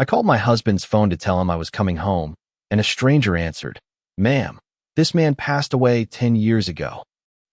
I called my husband's phone to tell him I was coming home, and a stranger answered. "Ma'am, this man passed away 10 years ago."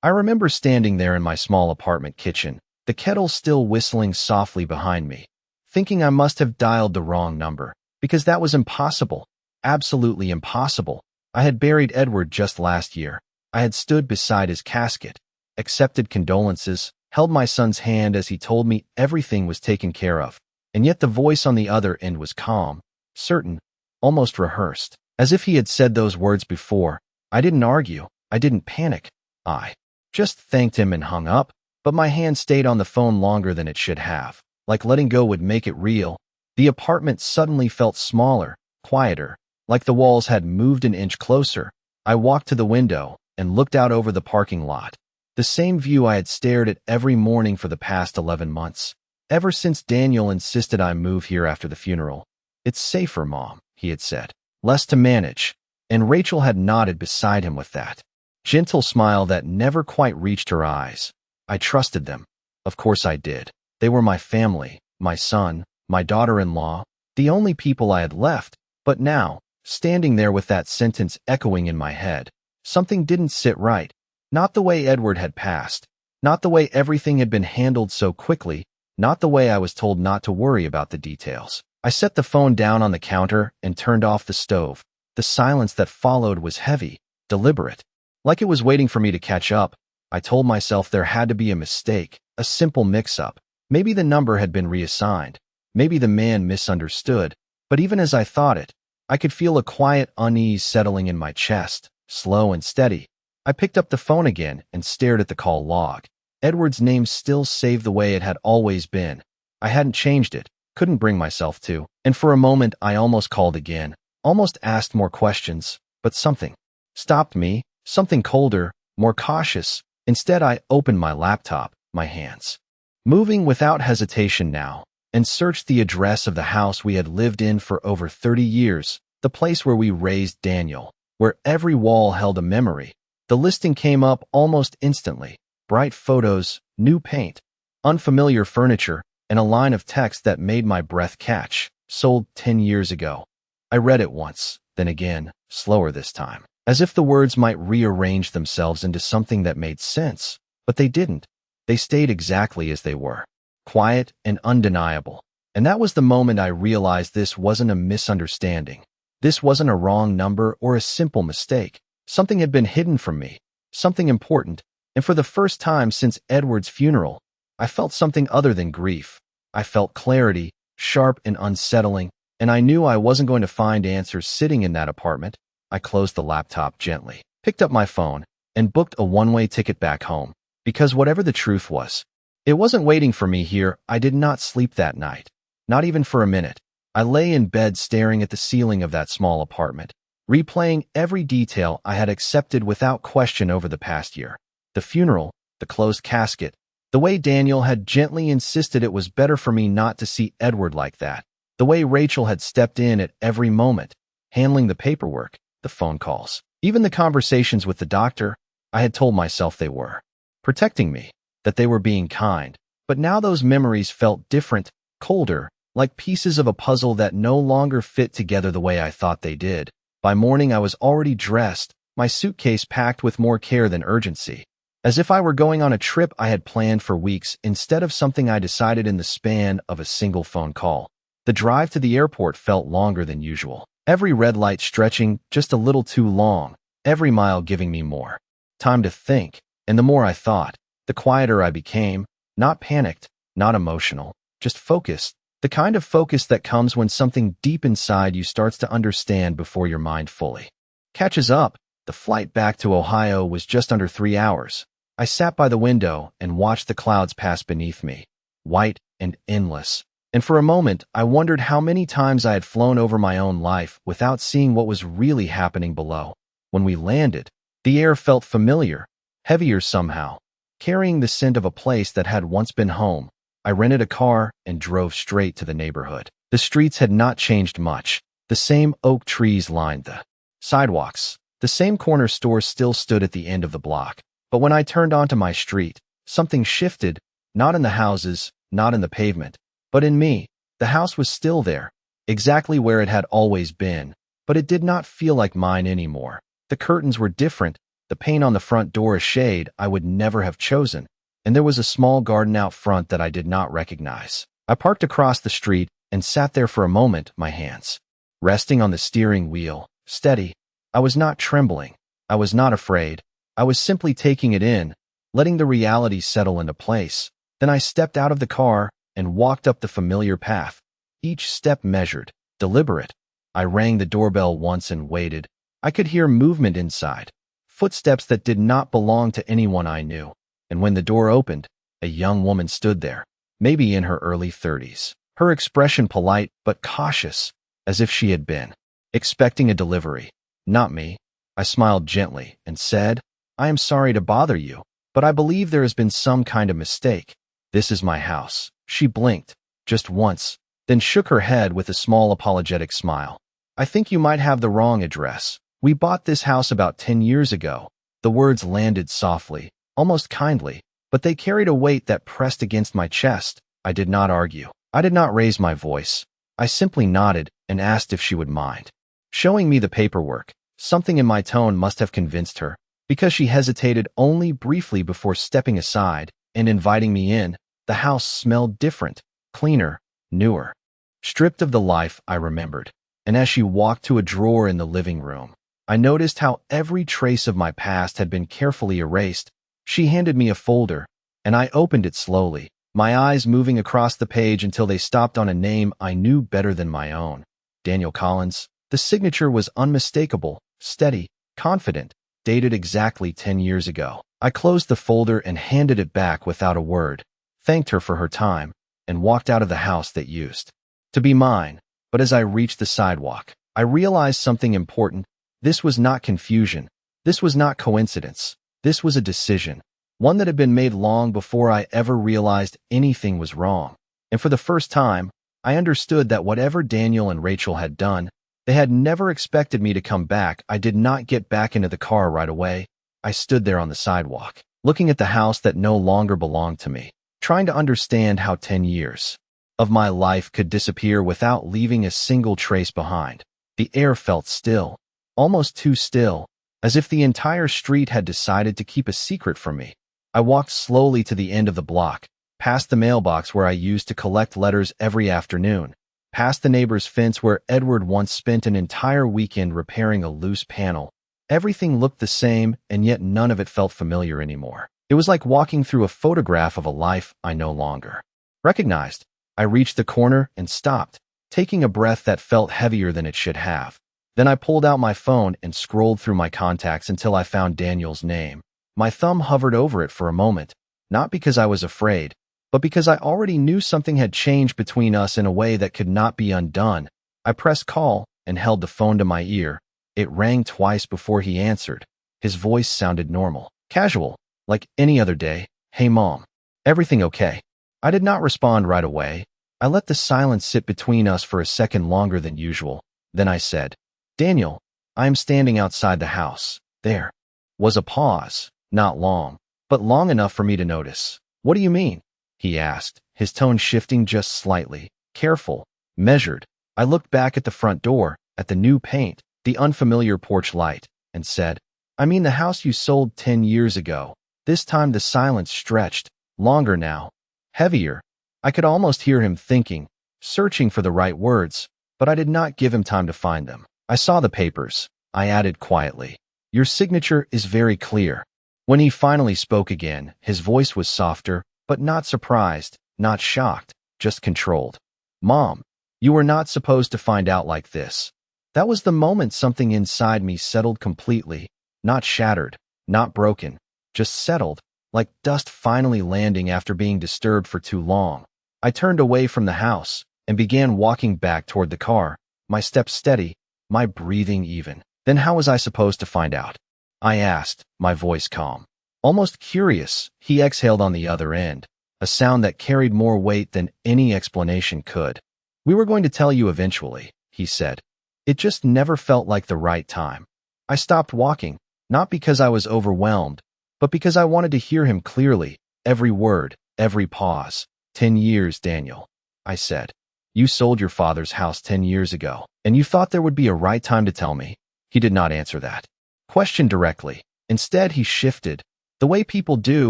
I remember standing there in my small apartment kitchen, the kettle still whistling softly behind me, thinking I must have dialed the wrong number, because that was impossible, absolutely impossible. I had buried Edward just last year. I had stood beside his casket, accepted condolences, held my son's hand as he told me everything was taken care of, and yet the voice on the other end was calm, certain, almost rehearsed, as if he had said those words before. I didn't argue. I didn't panic. I just thanked him and hung up, but my hand stayed on the phone longer than it should have. Like letting go would make it real. The apartment suddenly felt smaller, quieter, like the walls had moved an inch closer. I walked to the window and looked out over the parking lot. The same view I had stared at every morning for the past 11 months. Ever since Daniel insisted I move here after the funeral. "It's safer, Mom," he had said. "Less to manage." And Rachel had nodded beside him with that gentle smile that never quite reached her eyes. I trusted them. Of course I did. They were my family, my son, my daughter-in-law, the only people I had left. But now, standing there with that sentence echoing in my head, something didn't sit right. Not the way Edward had passed. Not the way everything had been handled so quickly. Not the way I was told not to worry about the details. I set the phone down on the counter and turned off the stove. The silence that followed was heavy, deliberate, like it was waiting for me to catch up. I told myself there had to be a mistake, a simple mix-up. Maybe the number had been reassigned. Maybe the man misunderstood. But even as I thought it, I could feel a quiet unease settling in my chest, slow and steady. I picked up the phone again and stared at the call log. Edward's name still saved the way it had always been. I hadn't changed it, couldn't bring myself to. And for a moment I almost called again, almost asked more questions, but something stopped me, something colder, more cautious. Instead I opened my laptop, my hands moving without hesitation now, and searched the address of the house we had lived in for over 30 years, the place where we raised Daniel, where every wall held a memory. The listing came up almost instantly. Bright photos, new paint, unfamiliar furniture, and a line of text that made my breath catch. Sold 10 years ago. I read it once, then again, slower this time, as if the words might rearrange themselves into something that made sense. But they didn't. They stayed exactly as they were, quiet and undeniable. And that was the moment I realized this wasn't a misunderstanding. This wasn't a wrong number or a simple mistake. Something had been hidden from me, something important. And for the first time since Edward's funeral, I felt something other than grief. I felt clarity, sharp and unsettling, and I knew I wasn't going to find answers sitting in that apartment. I closed the laptop gently, picked up my phone, and booked a one-way ticket back home. Because whatever the truth was, it wasn't waiting for me here. I did not sleep that night, not even for a minute. I lay in bed staring at the ceiling of that small apartment, replaying every detail I had accepted without question over the past year. The funeral, the closed casket, the way Daniel had gently insisted it was better for me not to see Edward like that, the way Rachel had stepped in at every moment, handling the paperwork, the phone calls, even the conversations with the doctor. I had told myself they were protecting me, that they were being kind. But now those memories felt different, colder, like pieces of a puzzle that no longer fit together the way I thought they did. By morning I was already dressed, my suitcase packed with more care than urgency. As if I were going on a trip I had planned for weeks instead of something I decided in the span of a single phone call. The drive to the airport felt longer than usual. Every red light stretching just a little too long, every mile giving me more time to think. And the more I thought, the quieter I became, not panicked, not emotional, just focused. The kind of focus that comes when something deep inside you starts to understand before your mind fully catches up. The flight back to Ohio was just under 3 hours. I sat by the window and watched the clouds pass beneath me, white and endless. And for a moment, I wondered how many times I had flown over my own life without seeing what was really happening below. When we landed, the air felt familiar, heavier somehow, carrying the scent of a place that had once been home. I rented a car and drove straight to the neighborhood. The streets had not changed much. The same oak trees lined the sidewalks. The same corner store still stood at the end of the block. But when I turned onto my street, something shifted, not in the houses, not in the pavement, but in me. The house was still there, exactly where it had always been, but it did not feel like mine anymore. The curtains were different, the paint on the front door a shade I would never have chosen, and there was a small garden out front that I did not recognize. I parked across the street and sat there for a moment, my hands resting on the steering wheel, steady. I was not trembling. I was not afraid. I was simply taking it in, letting the reality settle into place. Then I stepped out of the car and walked up the familiar path, each step measured, deliberate. I rang the doorbell once and waited. I could hear movement inside, footsteps that did not belong to anyone I knew. And when the door opened, a young woman stood there, maybe in her early 30s. Her expression polite but cautious, as if she had been expecting a delivery. Not me. I smiled gently and said, "I am sorry to bother you, but I believe there has been some kind of mistake. This is my house." She blinked, just once, then shook her head with a small apologetic smile. "I think you might have the wrong address. We bought this house about 10 years ago." The words landed softly, almost kindly, but they carried a weight that pressed against my chest. I did not argue. I did not raise my voice. I simply nodded and asked if she would mind showing me the paperwork. Something in my tone must have convinced her, because she hesitated only briefly before stepping aside and inviting me in. The house smelled different, cleaner, newer, stripped of the life I remembered. And as she walked to a drawer in the living room, I noticed how every trace of my past had been carefully erased. She handed me a folder, and I opened it slowly, my eyes moving across the page until they stopped on a name I knew better than my own. Daniel Collins. The signature was unmistakable, steady, confident, dated exactly 10 years ago. I closed the folder and handed it back without a word, thanked her for her time, and walked out of the house that used to be mine. But as I reached the sidewalk, I realized something important. This was not confusion. This was not coincidence. This was a decision, one that had been made long before I ever realized anything was wrong. And for the first time, I understood that whatever Daniel and Rachel had done, they had never expected me to come back. I did not get back into the car right away. I stood there on the sidewalk, looking at the house that no longer belonged to me, trying to understand how 10 years of my life could disappear without leaving a single trace behind. The air felt still, almost too still, as if the entire street had decided to keep a secret from me. I walked slowly to the end of the block, past the mailbox where I used to collect letters every afternoon, past the neighbor's fence where Edward once spent an entire weekend repairing a loose panel. Everything looked the same, and yet none of it felt familiar anymore. It was like walking through a photograph of a life I no longer recognized. I reached the corner and stopped, taking a breath that felt heavier than it should have. Then I pulled out my phone and scrolled through my contacts until I found Daniel's name. My thumb hovered over it for a moment, not because I was afraid, but because I already knew something had changed between us in a way that could not be undone. I pressed call and held the phone to my ear. It rang twice before he answered. His voice sounded normal, casual, like any other day. "Hey, Mom. Everything okay?" I did not respond right away. I let the silence sit between us for a second longer than usual. Then I said, "Daniel, I am standing outside the house." There was a pause, not long, but long enough for me to notice. "What do you mean?" he asked, his tone shifting just slightly, careful, measured. I looked back at the front door, at the new paint, the unfamiliar porch light, and said, "I mean the house you sold 10 years ago." This time the silence stretched, longer now, heavier. I could almost hear him thinking, searching for the right words, but I did not give him time to find them. "I saw the papers," I added quietly. "Your signature is very clear." When he finally spoke again, his voice was softer, but not surprised, not shocked, just controlled. "Mom, you were not supposed to find out like this." That was the moment something inside me settled completely, not shattered, not broken, just settled, like dust finally landing after being disturbed for too long. I turned away from the house and began walking back toward the car, my steps steady, my breathing even. "Then how was I supposed to find out?" I asked, my voice calm, almost curious. He exhaled on the other end, a sound that carried more weight than any explanation could. "We were going to tell you eventually," he said. "It just never felt like the right time." I stopped walking, not because I was overwhelmed, but because I wanted to hear him clearly, every word, every pause. 10 years, Daniel," I said. You sold your father's house 10 years ago, and you thought there would be a right time to tell me. He did not answer that question directly. Instead, he shifted, the way people do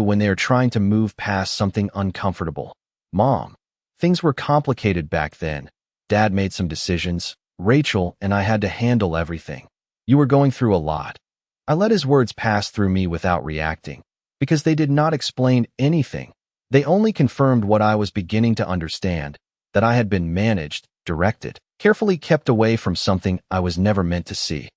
when they are trying to move past something uncomfortable. Mom, things were complicated back then. Dad made some decisions. Rachel and I had to handle everything. You were going through a lot. I let his words pass through me without reacting, because they did not explain anything. They only confirmed what I was beginning to understand, that I had been managed, directed, carefully kept away from something I was never meant to see.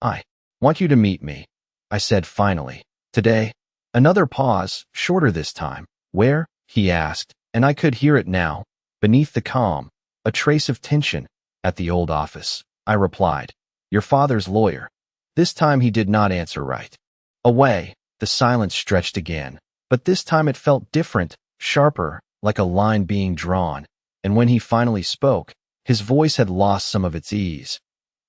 I want you to meet me, I said finally. Today. Another pause, shorter this time. Where? He asked, and I could hear it now, beneath the calm, a trace of tension. At the old office, I replied. Your father's lawyer. This time he did not answer right away. The silence stretched again, but this time it felt different, sharper, like a line being drawn. And when he finally spoke, his voice had lost some of its ease.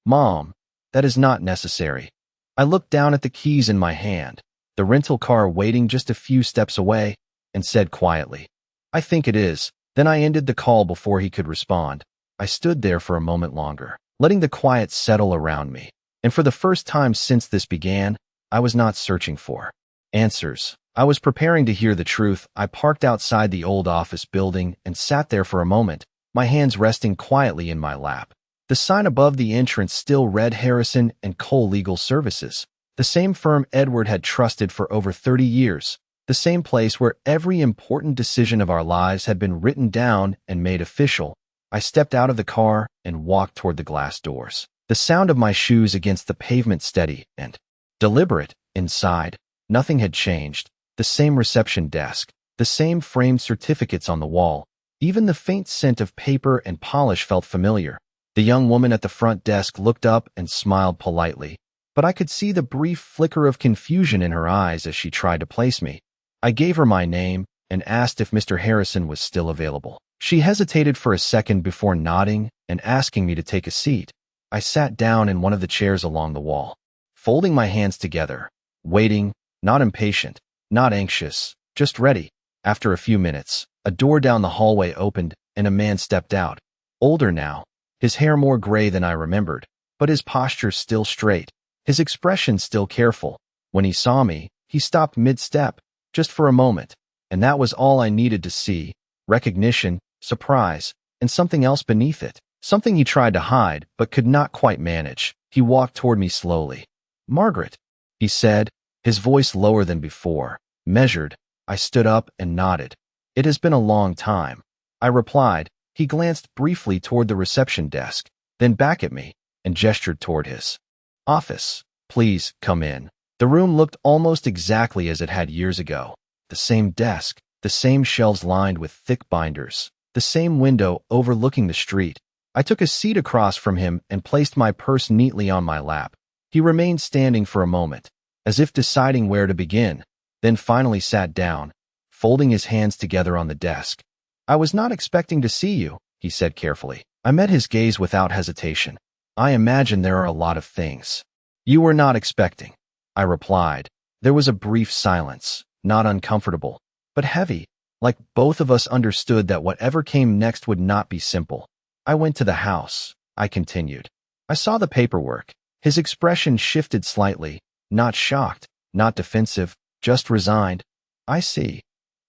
Mom, that is not necessary. I looked down at the keys in my hand, the rental car waiting just a few steps away, and said quietly, I think it is. Then I ended the call before he could respond. I stood there for a moment longer, letting the quiet settle around me. And for the first time since this began, I was not searching for answers. I was preparing to hear the truth. I parked outside the old office building and sat there for a moment, my hands resting quietly in my lap. The sign above the entrance still read Harrison and Cole Legal Services, the same firm Edward had trusted for over 30 years, the same place where every important decision of our lives had been written down and made official. I stepped out of the car and walked toward the glass doors, the sound of my shoes against the pavement steady and deliberate. Inside, nothing had changed. The same reception desk, the same framed certificates on the wall. Even the faint scent of paper and polish felt familiar. The young woman at the front desk looked up and smiled politely, but I could see the brief flicker of confusion in her eyes as she tried to place me. I gave her my name and asked if Mr. Harrison was still available. She hesitated for a second before nodding and asking me to take a seat. I sat down in one of the chairs along the wall, folding my hands together, waiting, not impatient, not anxious, just ready. After a few minutes, a door down the hallway opened and a man stepped out. Older now, his hair more gray than I remembered, but his posture still straight, his expression still careful. When he saw me, he stopped mid-step, just for a moment, and that was all I needed to see. Recognition, surprise, and something else beneath it. Something he tried to hide, but could not quite manage. He walked toward me slowly. Margaret, he said, his voice lower than before, measured. I stood up and nodded. It has been a long time, I replied. He glanced briefly toward the reception desk, then back at me, and gestured toward his office. Please, come in. The room looked almost exactly as it had years ago. The same desk, the same shelves lined with thick binders, the same window overlooking the street. I took a seat across from him and placed my purse neatly on my lap. He remained standing for a moment, as if deciding where to begin, then finally sat down, folding his hands together on the desk. I was not expecting to see you, he said carefully. I met his gaze without hesitation. I imagine there are a lot of things you were not expecting, I replied. There was a brief silence, not uncomfortable, but heavy, like both of us understood that whatever came next would not be simple. I went to the house, I continued. I saw the paperwork. His expression shifted slightly, not shocked, not defensive, just resigned. I see,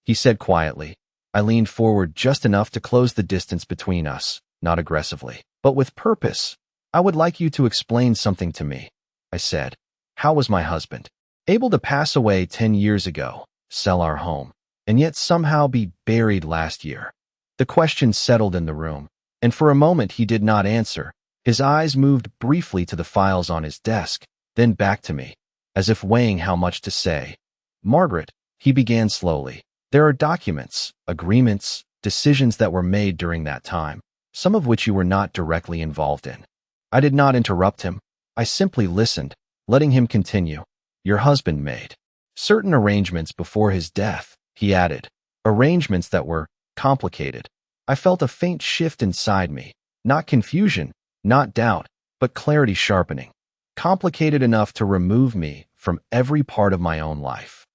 he said quietly. I leaned forward just enough to close the distance between us, not aggressively, but with purpose. I would like you to explain something to me, I said. How was my husband able to pass away 10 years ago, sell our home, and yet somehow be buried last year? The question settled in the room, and for a moment he did not answer. His eyes moved briefly to the files on his desk, then back to me, as if weighing how much to say. Margaret, he began slowly. There are documents, agreements, decisions that were made during that time, some of which you were not directly involved in. I did not interrupt him. I simply listened, letting him continue. Your husband made certain arrangements before his death, he added. Arrangements that were complicated. I felt a faint shift inside me, not confusion, not doubt, but clarity sharpening. Complicated enough to remove me from every part of my own life.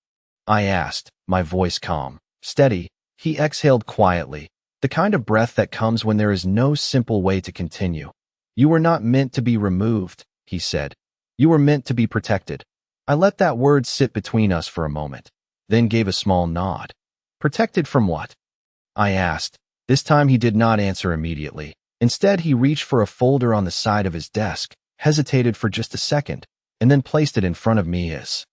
I asked, my voice calm, steady. He exhaled quietly. The kind of breath that comes when there is no simple way to continue. You were not meant to be removed, he said. You were meant to be protected. I let that word sit between us for a moment, then gave a small nod. Protected from what? I asked. This time he did not answer immediately. Instead, he reached for a folder on the side of his desk, hesitated for just a second, and then placed it in front of me, his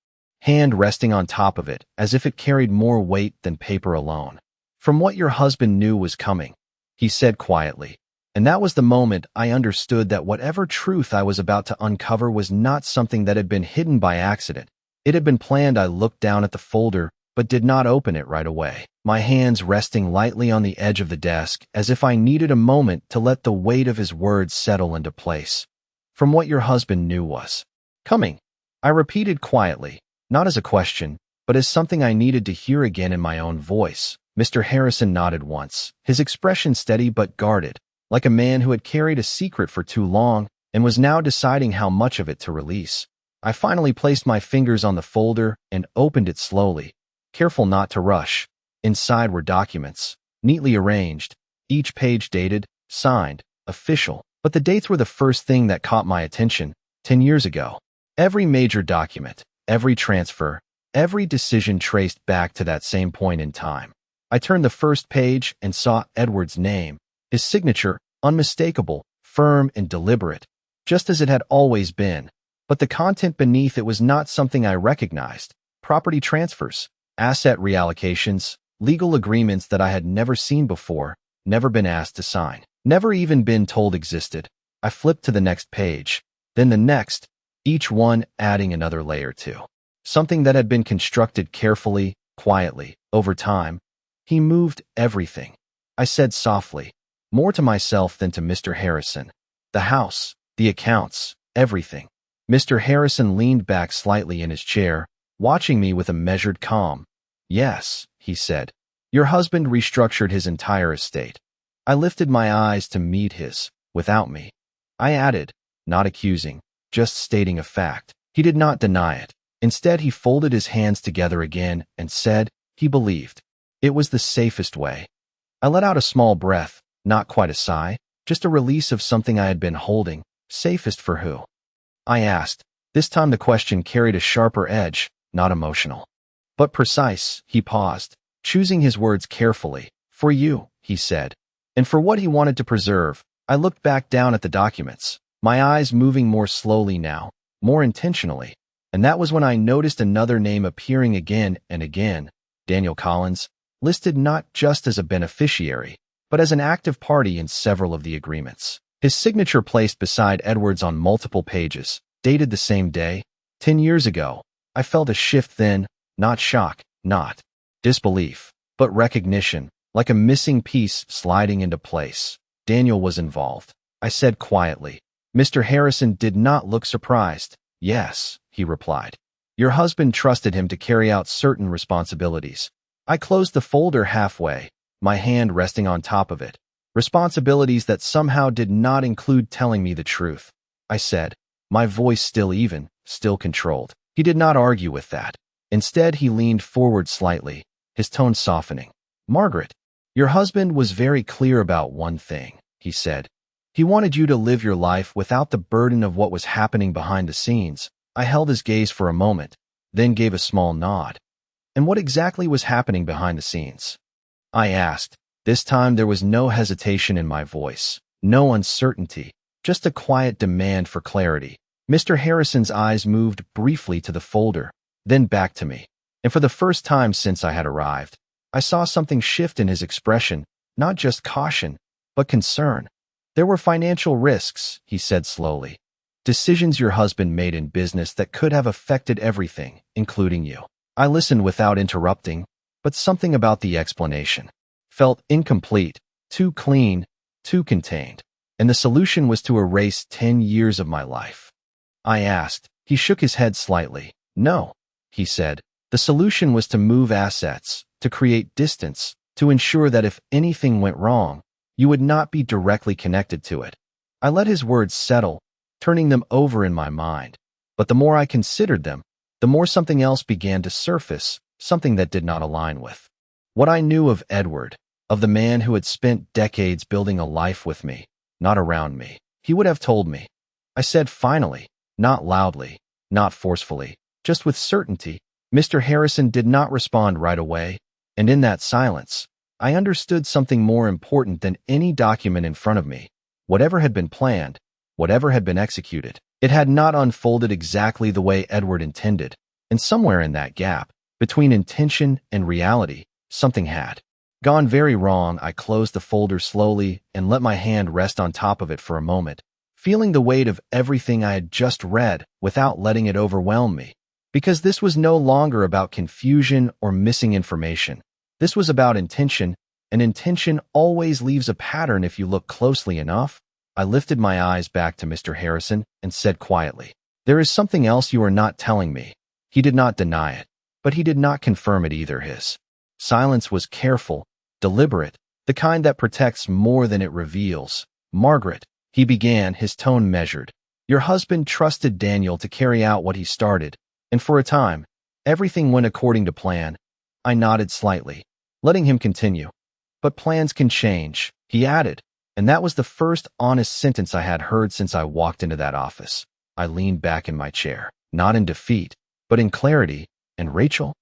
hand resting on top of it, as if it carried more weight than paper alone. From what your husband knew was coming, he said quietly. And that was the moment I understood that whatever truth I was about to uncover was not something that had been hidden by accident. It had been planned. I looked down at the folder, but did not open it right away, my hands resting lightly on the edge of the desk, as if I needed a moment to let the weight of his words settle into place. From what your husband knew was coming, I repeated quietly, not as a question, but as something I needed to hear again in my own voice. Mr. Harrison nodded once, his expression steady but guarded, like a man who had carried a secret for too long and was now deciding how much of it to release. I finally placed my fingers on the folder and opened it slowly, careful not to rush. Inside were documents, neatly arranged, each page dated, signed, official. But the dates were the first thing that caught my attention. 10 years ago. Every major document, every transfer, every decision traced back to that same point in time. I turned the first page and saw Edward's name, his signature, unmistakable, firm and deliberate, just as it had always been. But the content beneath it was not something I recognized. Property transfers, asset reallocations, legal agreements that I had never seen before, never been asked to sign, never even been told existed. I flipped to the next page, then the next, each one adding another layer to something that had been constructed carefully, quietly, over time. He moved everything, I said softly, more to myself than to Mr. Harrison. The house, the accounts, everything. Mr. Harrison leaned back slightly in his chair, watching me with a measured calm. Yes, he said. Your husband restructured his entire estate. I lifted my eyes to meet his, without me. I added, not accusing, just stating a fact. He did not deny it. Instead, he folded his hands together again and said, he believed. It was the safest way. I let out a small breath, not quite a sigh, just a release of something I had been holding. Safest for who? I asked. This time the question carried a sharper edge, not emotional, but precise. He paused, choosing his words carefully. For you, he said, and for what he wanted to preserve. I looked back down at the documents, my eyes moving more slowly now, more intentionally, and that was when I noticed another name appearing again and again. Daniel Collins, listed not just as a beneficiary, but as an active party in several of the agreements. His signature placed beside Edward's on multiple pages, dated the same day, 10 years ago. I felt a shift then, not shock, not disbelief, but recognition, like a missing piece sliding into place. Daniel was involved, I said quietly. Mr. Harrison did not look surprised. Yes, he replied. Your husband trusted him to carry out certain responsibilities. I closed the folder halfway, my hand resting on top of it. Responsibilities that somehow did not include telling me the truth. I said, my voice still even, still controlled. He did not argue with that. Instead, he leaned forward slightly, his tone softening. Margaret, your husband was very clear about one thing, he said. He wanted you to live your life without the burden of what was happening behind the scenes. I held his gaze for a moment, then gave a small nod. And what exactly was happening behind the scenes? I asked. This time there was no hesitation in my voice, no uncertainty, just a quiet demand for clarity. Mr. Harrison's eyes moved briefly to the folder, then back to me. And for the first time since I had arrived, I saw something shift in his expression, not just caution, but concern. There were financial risks, he said slowly. Decisions your husband made in business that could have affected everything, including you. I listened without interrupting, but something about the explanation felt incomplete, too clean, too contained. And the solution was to erase 10 years of my life. I asked. He shook his head slightly. No, he said. The solution was to move assets, to create distance, to ensure that if anything went wrong, you would not be directly connected to it. I let his words settle, turning them over in my mind. But the more I considered them, the more something else began to surface, something that did not align with what I knew of Edward. of the man who had spent decades building a life with me, not around me. He would have told me. I said finally, not loudly, not forcefully, just with certainty. Mr. Harrison did not respond right away, and in that silence, I understood something more important than any document in front of me. Whatever had been planned, whatever had been executed, it had not unfolded exactly the way Edward intended, and somewhere in that gap, between intention and reality, something had gone very wrong. I closed the folder slowly and let my hand rest on top of it for a moment, feeling the weight of everything I had just read without letting it overwhelm me. Because this was no longer about confusion or missing information. This was about intention, and intention always leaves a pattern if you look closely enough. I lifted my eyes back to Mr. Harrison and said quietly, "There is something else you are not telling me." He did not deny it, but he did not confirm it either. His silence was careful, deliberate, the kind that protects more than it reveals. "Margaret," he began, his tone measured, "your husband trusted Daniel to carry out what he started, and for a time, everything went according to plan." I nodded slightly, letting him continue. "But plans can change," he added, and that was the first honest sentence I had heard since I walked into that office. I leaned back in my chair, not in defeat, but in clarity. "And Rachel?"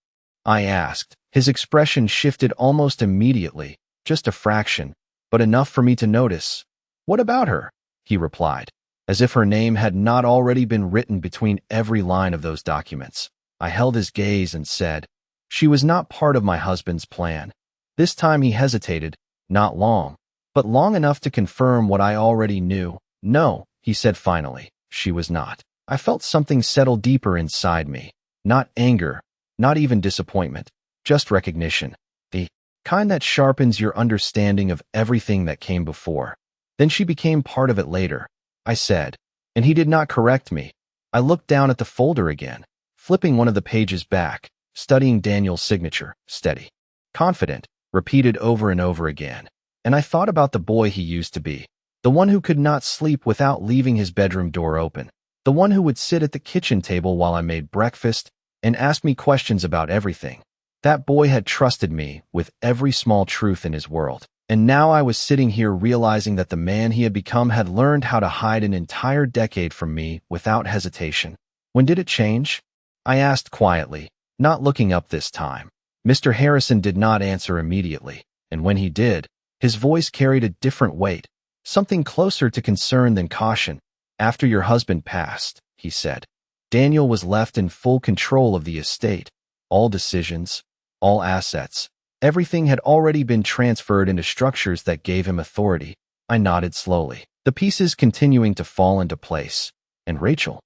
I asked. His expression shifted almost immediately, just a fraction, but enough for me to notice. "What about her?" he replied, as if her name had not already been written between every line of those documents. I held his gaze and said, "She was not part of my husband's plan." This time he hesitated, not long, but long enough to confirm what I already knew. "No," he said finally, "she was not." I felt something settle deeper inside me. Not anger, not even disappointment, just recognition. The kind that sharpens your understanding of everything that came before. "Then she became part of it later," I said, and he did not correct me. I looked down at the folder again, flipping one of the pages back, studying Daniel's signature, steady, confident, repeated over and over again. And I thought about the boy he used to be, the one who could not sleep without leaving his bedroom door open, the one who would sit at the kitchen table while I made breakfast and ask me questions about everything. That boy had trusted me with every small truth in his world. And now I was sitting here realizing that the man he had become had learned how to hide an entire decade from me without hesitation. "When did it change?" I asked quietly, not looking up this time. Mr. Harrison did not answer immediately, and when he did, his voice carried a different weight, something closer to concern than caution. "After your husband passed," he said, "Daniel was left in full control of the estate. All decisions, all assets, everything had already been transferred into structures that gave him authority." I nodded slowly, the pieces continuing to fall into place. "And Rachel?"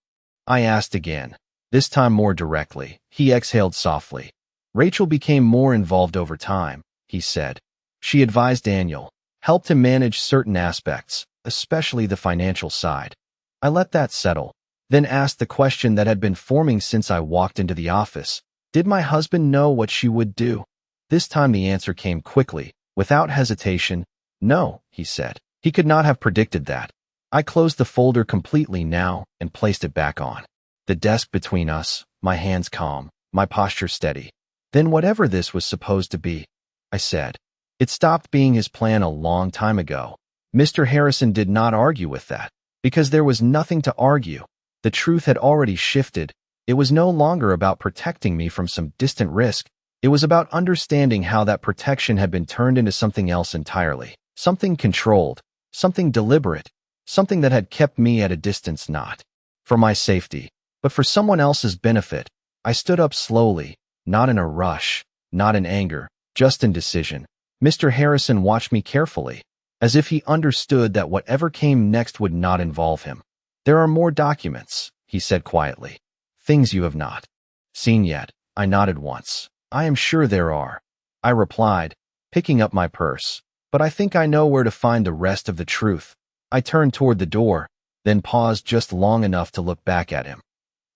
I asked again, this time more directly. He exhaled softly. "Rachel became more involved over time," he said. "She advised Daniel, helped him manage certain aspects, especially the financial side." I let that settle, then asked the question that had been forming since I walked into the office. Did my husband know what she would do? This time the answer came quickly, without hesitation. "No," he said. He could not have predicted that. I closed the folder completely now and placed it back on the desk between us, my hands calm, my posture steady. "Then whatever this was supposed to be," I said, "it stopped being his plan a long time ago." Mr. Harrison did not argue with that, because there was nothing to argue. The truth had already shifted. It was no longer about protecting me from some distant risk. It was about understanding how that protection had been turned into something else entirely, something controlled, something deliberate, something that had kept me at a distance, not for my safety, but for someone else's benefit. I stood up slowly, not in a rush, not in anger, just in decision. Mr. Harrison watched me carefully, as if he understood that whatever came next would not involve him. "There are more documents," he said quietly. "Things you have not seen yet." I nodded once. "I am sure there are," I replied, picking up my purse. "But I think I know where to find the rest of the truth." I turned toward the door, then paused just long enough to look back at him.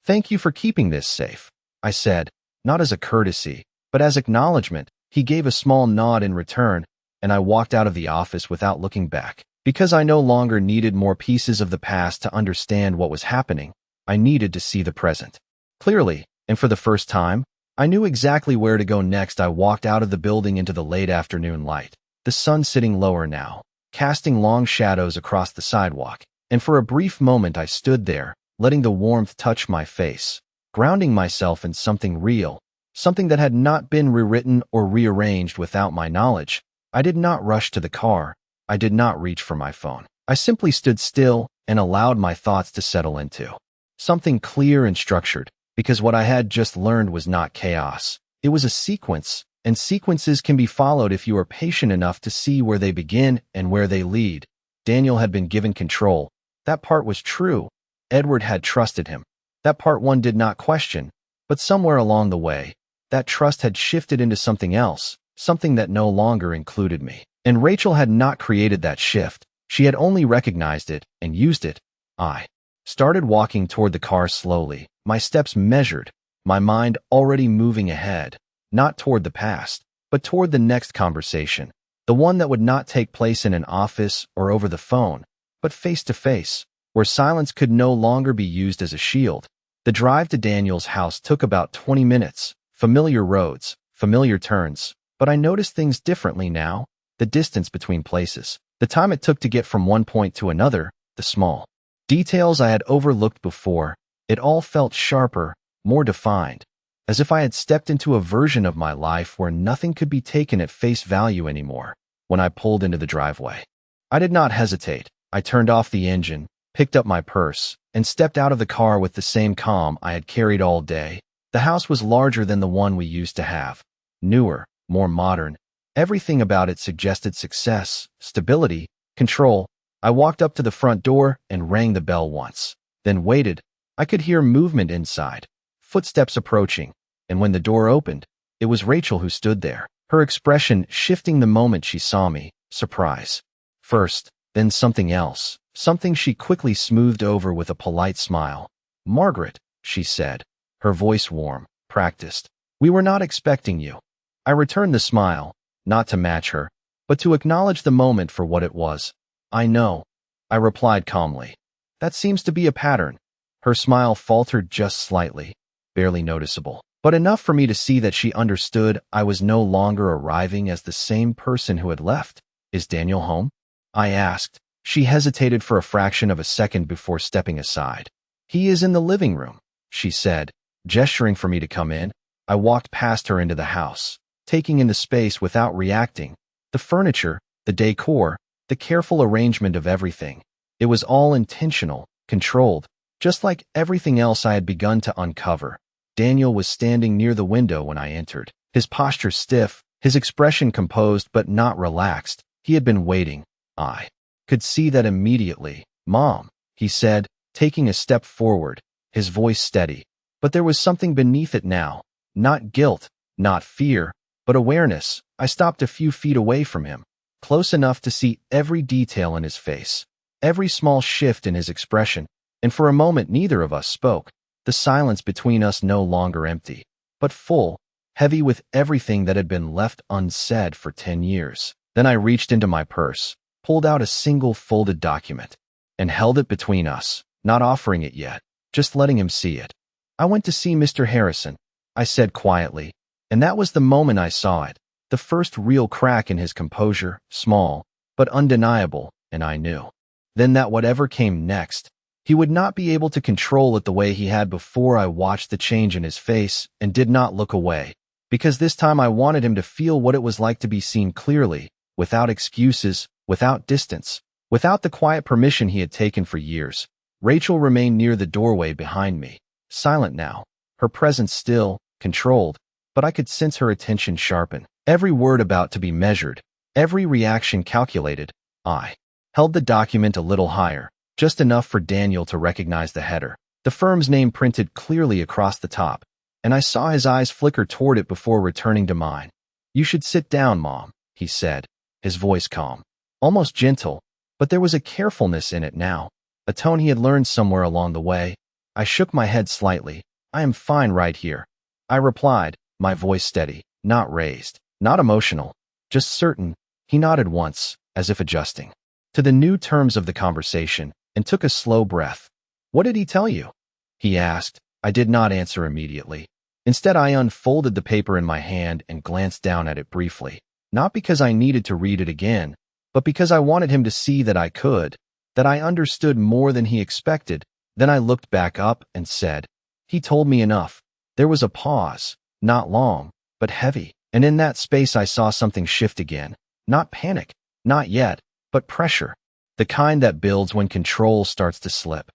"Thank you for keeping this safe," I said, not as a courtesy, but as acknowledgement. He gave a small nod in return, and I walked out of the office without looking back. Because I no longer needed more pieces of the past to understand what was happening, I needed to see the present clearly, and for the first time, I knew exactly where to go next. I walked out of the building into the late afternoon light. the sun sitting lower now, casting long shadows across the sidewalk, and for a brief moment I stood there, letting the warmth touch my face, grounding myself in something real, something that had not been rewritten or rearranged without my knowledge. I did not rush to the car. I did not reach for my phone. I simply stood still and allowed my thoughts to settle into something clear and structured, because what I had just learned was not chaos. It was a sequence, and sequences can be followed if you are patient enough to see where they begin and where they lead. Daniel had been given control. That part was true. Edward had trusted him. That part one did not question. But somewhere along the way, that trust had shifted into something else, something that no longer included me. And Rachel had not created that shift. She had only recognized it and used it. I started walking toward the car slowly, my steps measured, my mind already moving ahead, not toward the past, but toward the next conversation, the one that would not take place in an office or over the phone, but face to face, where silence could no longer be used as a shield. The drive to Daniel's house took about 20 minutes, familiar roads, familiar turns, but I noticed things differently now, the distance between places, the time it took to get from one point to another, the small details I had overlooked before. It all felt sharper, more defined, as if I had stepped into a version of my life where nothing could be taken at face value anymore. When I pulled into the driveway, I did not hesitate. I turned off the engine, picked up my purse, and stepped out of the car with the same calm I had carried all day. The house was larger than the one we used to have, newer, more modern. Everything about it suggested success, stability, control. I walked up to the front door and rang the bell once, then waited. I could hear movement inside, footsteps approaching, and when the door opened, it was Rachel who stood there, her expression shifting the moment she saw me, surprise first, then something else, something she quickly smoothed over with a polite smile. "Margaret," she said, her voice warm, practiced. "We were not expecting you." I returned the smile, not to match her, but to acknowledge the moment for what it was. "I know," I replied calmly. "That seems to be a pattern." Her smile faltered just slightly, barely noticeable, but enough for me to see that she understood I was no longer arriving as the same person who had left. "Is Daniel home?" I asked. She hesitated for a fraction of a second before stepping aside. "He is in the living room," she said, gesturing for me to come in. I walked past her into the house, taking in the space without reacting. The furniture, the decor, the careful arrangement of everything. It was all intentional, controlled, just like everything else I had begun to uncover. Daniel was standing near the window when I entered, his posture stiff, his expression composed but not relaxed. He had been waiting. I could see that immediately. "Mom," he said, taking a step forward, his voice steady. But there was something beneath it now. Not guilt, not fear, but awareness. I stopped a few feet away from him, close enough to see every detail in his face, every small shift in his expression, and for a moment neither of us spoke, the silence between us no longer empty, but full, heavy with everything that had been left unsaid for 10 years. Then I reached into my purse, pulled out a single folded document, and held it between us, not offering it yet, just letting him see it. "I went to see Mr. Harrison," I said quietly, and that was the moment I saw it. The first real crack in his composure, small, but undeniable, and I knew then that whatever came next, he would not be able to control it the way he had before. I watched the change in his face and did not look away, because this time I wanted him to feel what it was like to be seen clearly, without excuses, without distance, without the quiet permission he had taken for years. Rachel remained near the doorway behind me, silent now, her presence still, controlled, but I could sense her attention sharpen, every word about to be measured, every reaction calculated. I held the document a little higher, just enough for Daniel to recognize the header, the firm's name printed clearly across the top, and I saw his eyes flicker toward it before returning to mine. "You should sit down, Mom," he said, his voice calm, almost gentle, but there was a carefulness in it now, a tone he had learned somewhere along the way. I shook my head slightly. "I am fine right here," I replied, my voice steady, not raised, not emotional, just certain. He nodded once, as if adjusting to the new terms of the conversation, and took a slow breath. "What did he tell you?" he asked. I did not answer immediately. Instead, I unfolded the paper in my hand and glanced down at it briefly. not because I needed to read it again, but because I wanted him to see that I could, that I understood more than he expected. Then I looked back up and said, "He told me enough." There was a pause, not long, but heavy, and in that space I saw something shift again. Not panic, not yet, but pressure, the kind that builds when control starts to slip.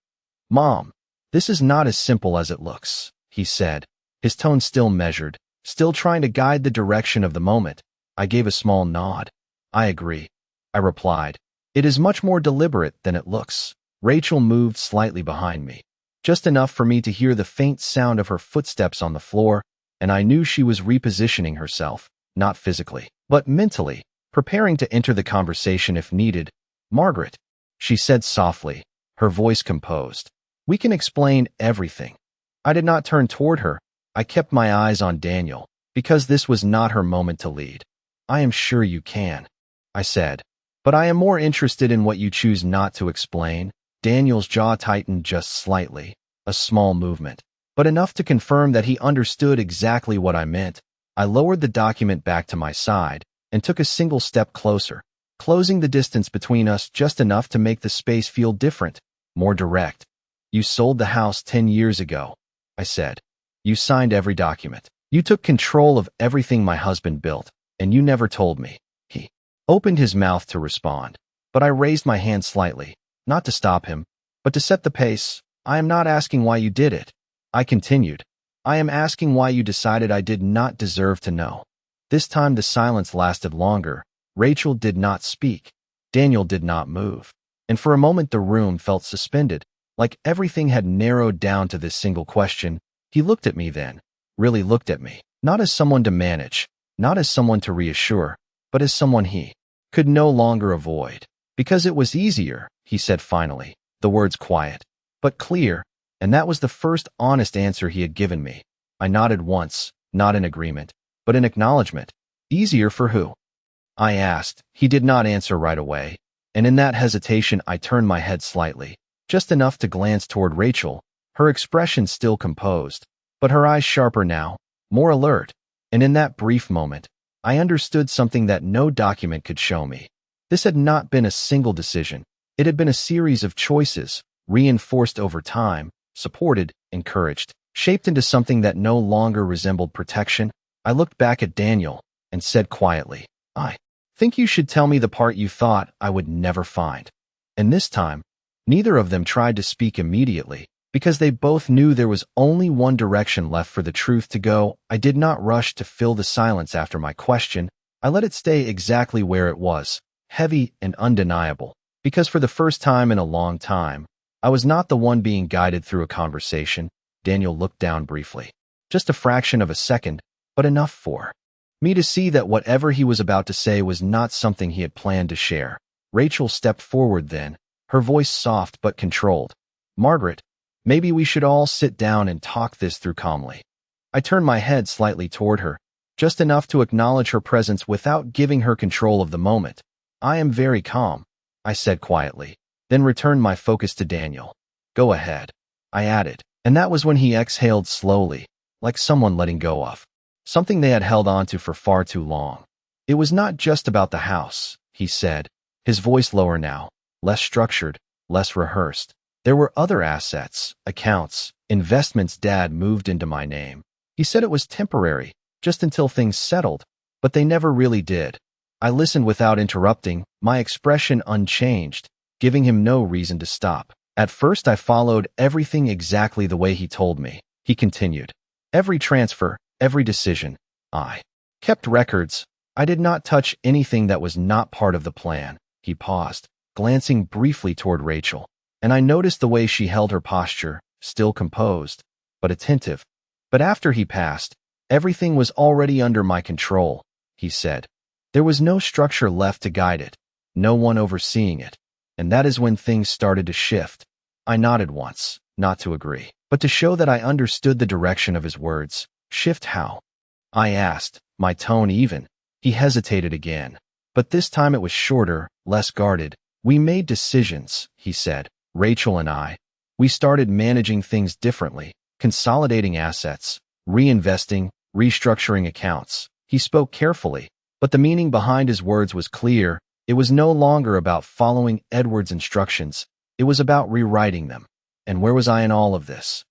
"Mom, this is not as simple as it looks," he said, his tone still measured, still trying to guide the direction of the moment. I gave a small nod. "I agree," I replied. "It is much more deliberate than it looks." Rachel moved slightly behind me, just enough for me to hear the faint sound of her footsteps on the floor, and I knew she was repositioning herself, not physically, but mentally, preparing to enter the conversation if needed. "Margaret," she said softly, her voice composed, "we can explain everything." I did not turn toward her. I kept my eyes on Daniel, because this was not her moment to lead. "I am sure you can," I said, "but I am more interested in what you choose not to explain." Daniel's jaw tightened just slightly, a small movement, but enough to confirm that he understood exactly what I meant. I lowered the document back to my side and took a single step closer, closing the distance between us just enough to make the space feel different, more direct. "You sold the house 10 years ago," I said. "You signed every document. You took control of everything my husband built, and you never told me." He opened his mouth to respond, but I raised my hand slightly, not to stop him, but to set the pace. "I am not asking why you did it," I continued. "I am asking why you decided I did not deserve to know." This time the silence lasted longer. Rachel did not speak. Daniel did not move. And for a moment the room felt suspended, like everything had narrowed down to this single question. He looked at me then, really looked at me, not as someone to manage, not as someone to reassure, but as someone he could no longer avoid. "Because it was easier," he said finally, the words quiet, but clear, and that was the first honest answer he had given me. I nodded once, not in agreement, but in acknowledgement. "Easier for who?" I asked. He did not answer right away, and in that hesitation I turned my head slightly, just enough to glance toward Rachel, her expression still composed, but her eyes sharper now, more alert, and in that brief moment, I understood something that no document could show me. This had not been a single decision. It had been a series of choices, reinforced over time, supported, encouraged, shaped into something that no longer resembled protection. I looked back at Daniel and said quietly, "I think you should tell me the part you thought I would never find." And this time, neither of them tried to speak immediately, because they both knew there was only one direction left for the truth to go. I did not rush to fill the silence after my question. I let it stay exactly where it was, heavy and undeniable, because for the first time in a long time, I was not the one being guided through a conversation. Daniel looked down briefly, just a fraction of a second, but enough for me to see that whatever he was about to say was not something he had planned to share. Rachel stepped forward then, her voice soft but controlled. "Margaret, maybe we should all sit down and talk this through calmly." I turned my head slightly toward her, just enough to acknowledge her presence without giving her control of the moment. "I am very calm," I said quietly, then returned my focus to Daniel. "Go ahead," I added, and that was when he exhaled slowly, like someone letting go of something they had held onto for far too long. "It was not just about the house," he said, his voice lower now, less structured, less rehearsed. "There were other assets, accounts, investments Dad moved into my name. He said it was temporary, just until things settled, but they never really did." I listened without interrupting, my expression unchanged, giving him no reason to stop. "At first I followed everything exactly the way he told me," he continued. "Every transfer, every decision. I kept records. I did not touch anything that was not part of the plan." He paused, glancing briefly toward Rachel, and I noticed the way she held her posture, still composed, but attentive. "But after he passed, everything was already under my control," he said. "There was no structure left to guide it, no one overseeing it, and that is when things started to shift." I nodded once, not to agree, but to show that I understood the direction of his words. "Shift how?" I asked, my tone even. He hesitated again, but this time it was shorter, less guarded. "We made decisions," he said, "Rachel and I. We started managing things differently, consolidating assets, reinvesting, restructuring accounts." He spoke carefully, But the meaning behind his words was clear. It was no longer about following Edward's instructions. It was about rewriting them. And where was I in all of this?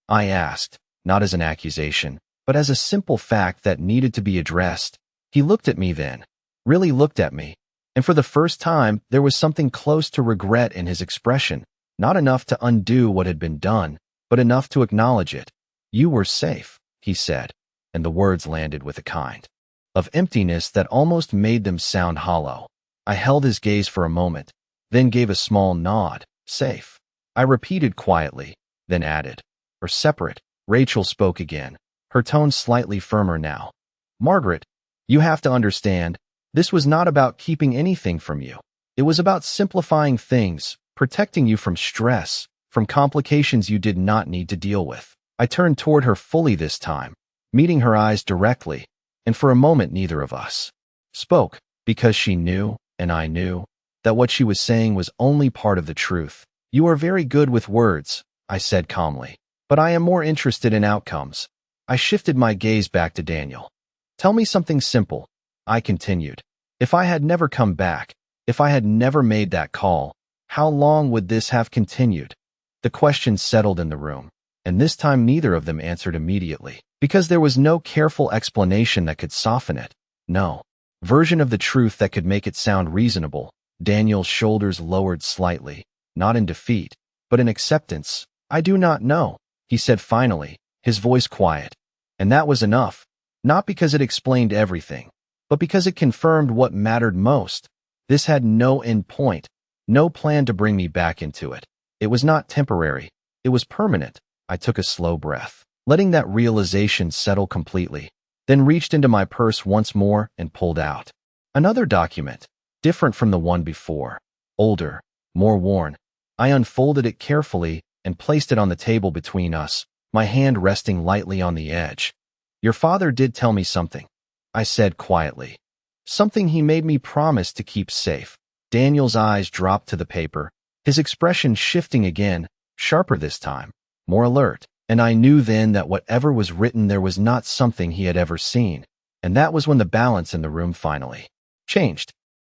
I asked, not as an accusation, but as a simple fact that needed to be addressed. He looked at me then, really looked at me, and for the first time, there was something close to regret in his expression, not enough to undo what had been done, but enough to acknowledge it. You were safe, he said, and the words landed with a kind of emptiness that almost made them sound hollow. I held his gaze for a moment, then gave a small nod. Safe. I repeated quietly, then added, or separate. Rachel spoke again, her tone slightly firmer now. Margaret, you have to understand, this was not about keeping anything from you. It was about simplifying things, protecting you from stress, from complications you did not need to deal with. I turned toward her fully this time, meeting her eyes directly, and for a moment neither of us spoke, because she knew, and I knew, that what she was saying was only part of the truth. You are very good with words, I said calmly, but I am more interested in outcomes. I shifted my gaze back to Daniel. Tell me something simple, I continued. If I had never come back, if I had never made that call, how long would this have continued? The question settled in the room, and this time neither of them answered immediately, because there was no careful explanation that could soften it. No version of the truth that could make it sound reasonable. Daniel's shoulders lowered slightly, not in defeat, but in acceptance. I do not know, he said finally, his voice quiet. And that was enough, not because it explained everything, but because it confirmed what mattered most. This had no end point, no plan to bring me back into it. It was not temporary, it was permanent. I took a slow breath, letting that realization settle completely, then reached into my purse once more and pulled out another document, different from the one before, older, more worn. I unfolded it carefully and placed it on the table between us, my hand resting lightly on the edge. Your father did tell me something, I said quietly. Something he made me promise to keep safe. Daniel's eyes dropped to the paper, his expression shifting again, sharper this time, more alert, and I knew then that whatever was written there was not something he had ever seen, and that was when the balance in the room finally changed.